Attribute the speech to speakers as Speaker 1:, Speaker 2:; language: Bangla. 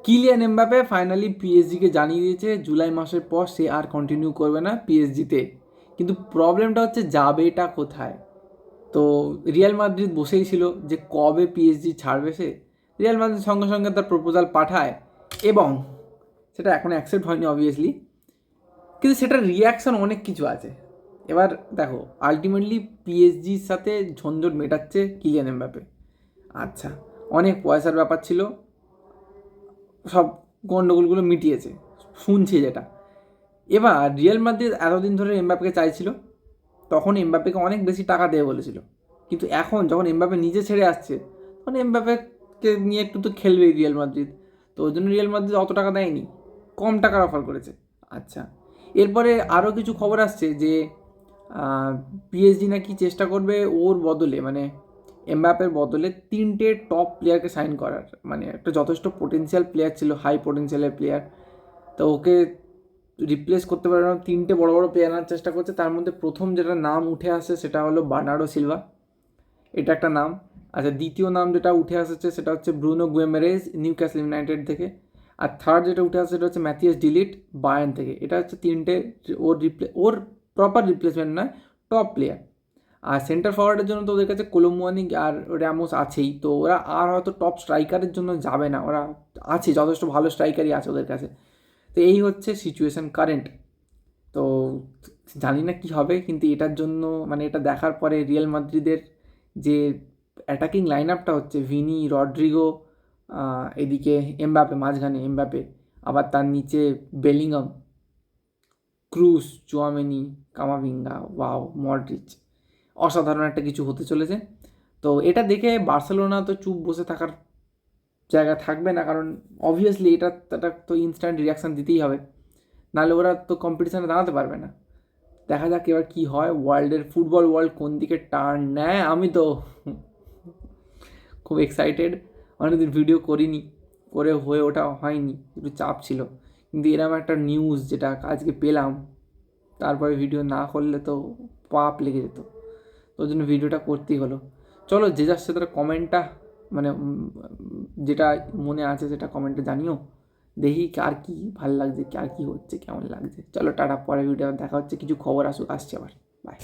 Speaker 1: কিলিয়ান এমবাপে ফাইনালি পিএসজিকে জানিয়ে দিয়েছে জুলাই মাসের পর সে আর কন্টিনিউ করবে না পিএসজিতে। কিন্তু প্রবলেমটা হচ্ছে যাবেটা কোথায়। তো রিয়াল মাদ্রিদ বসেই ছিল যে কবে পিএসজি ছাড়বে সে। রিয়াল মাদ্রিদ সঙ্গে সঙ্গে তার প্রপোজাল পাঠায় এবং সেটা এখনও অ্যাকসেপ্ট হয়নি অবভিয়াসলি, কিন্তু সেটার রিয়াকশান অনেক কিছু আছে। এবার দেখো, আলটিমেটলি পিএসজির সাথে ঝঞ্ঝট মেটাচ্ছে কিলিয়ান এমবাপে। আচ্ছা, অনেক পয়সার ব্যাপার ছিল, সব গণ্ডগোলগুলো মিটিয়েছে শুনছি যেটা। এবার রিয়াল মাদ্রিদ এতদিন ধরে এমবাপেকে চাইছিল, তখন এমবাপেকে অনেক বেশি টাকা দেবে বলেছিল। কিন্তু এখন যখন এমবাপে নিজে ছেড়ে আসছে, তখন এমবাপেকে নিয়ে একটু তো খেলবেই রিয়াল মাদ্রিদ। তো ওই জন্য রিয়াল মাদ্রিদ অত টাকা দেয়নি, কম টাকার অফার করেছে। আচ্ছা, এরপরে আরও কিছু খবর আসছে যে পিএসজি নাকি চেষ্টা করবে ওর বদলে, মানে এমবাপের বদলে 3টে টপ প্লেয়ারকে সাইন করার। মানে একটা যথেষ্ট পোটেন্সিয়াল প্লেয়ার ছিল, হাই পোটেন্সিয়ালের প্লেয়ার, তো ওকে রিপ্লেস করতে পারে না। 3টে বড় বড় প্লেয়ার আনার চেষ্টা করছে। তার মধ্যে প্রথম যেটা নাম উঠে আসে সেটা হলো বার্নার্ডো সিলভা, এটা একটা নাম। আচ্ছা, দ্বিতীয় নাম যেটা উঠে আসছে সেটা হচ্ছে ব্রুনো গুয়েমেরেজ নিউক্যাসল ইউনাইটেড থেকে। আর থার্ড যেটা উঠে আসছে সেটা হচ্ছে ম্যাথিয়াস ডিলিট বায়ার্ন থেকে। এটা হচ্ছে 3টে ওর প্রপার রিপ্লেসমেন্ট নয়, টপ প্লেয়ার। আর সেন্টার ফরওয়ার্ডের জন্য তো ওদের কাছে কোলোমুয়ানি আর র্যামোস আছেই, তো ওরা আর হয়তো টপ স্ট্রাইকারের জন্য যাবে না। ওরা আছে, যথেষ্ট ভালো স্ট্রাইকারই আছে ওদের কাছে। তো এই হচ্ছে সিচুয়েশান কারেন্ট। তো জানি না কী হবে, কিন্তু এটার জন্য মানে এটা দেখার পরে রিয়াল মাদ্রিদের যে অ্যাটাকিং লাইন আপটা হচ্ছে ভিনি, রড্রিগো, এদিকে এমবাপে, মাঝখানে এমবাপে, আবার তার নিচে Bellingham, cross, Tchouameni, Camavinga, wow, Modric, অসাধারণ একটা কিছু হতে চলেছে। তো এটা দেখে বার্সেলোনা তো চুপ বসে থাকার জায়গা থাকবে না, কারণ অবভিয়াসলি এটা তো ইনস্ট্যান্ট রিয়াকশান দিতেই হবে, নাহলে ওরা তো কম্পিটিশানে দাঁড়াতে পারবে না। দেখা যাক এবার কী হয়, ওয়ার্ল্ডের ফুটবল ওয়ার্ল্ড কোন দিকে টার্ন নেয়। আমি তো খুব এক্সাইটেড, অনেকদিন ভিডিও করিনি, করে হয়ে ওঠা হয়নি, একটু চাপ ছিল। কিন্তু এরকম একটা নিউজ যেটা আজকে পেলাম, তারপরে ভিডিও না করলে তো পাপ লেগে যেত, তো ওই জন্য ভিডিওটা করতেই হলো। চলো, যে যার সাথে কমেন্টটা, মানে যেটা মনে আছে সেটা কমেন্টে জানিও, দেখি কার কী ভালো লাগছে, কার কী হচ্ছে, কেমন লাগছে। চলো টাটা, পরে ভিডিও দেখা হচ্ছে, কিছু খবর আসুক, আসছে আবার, বাই।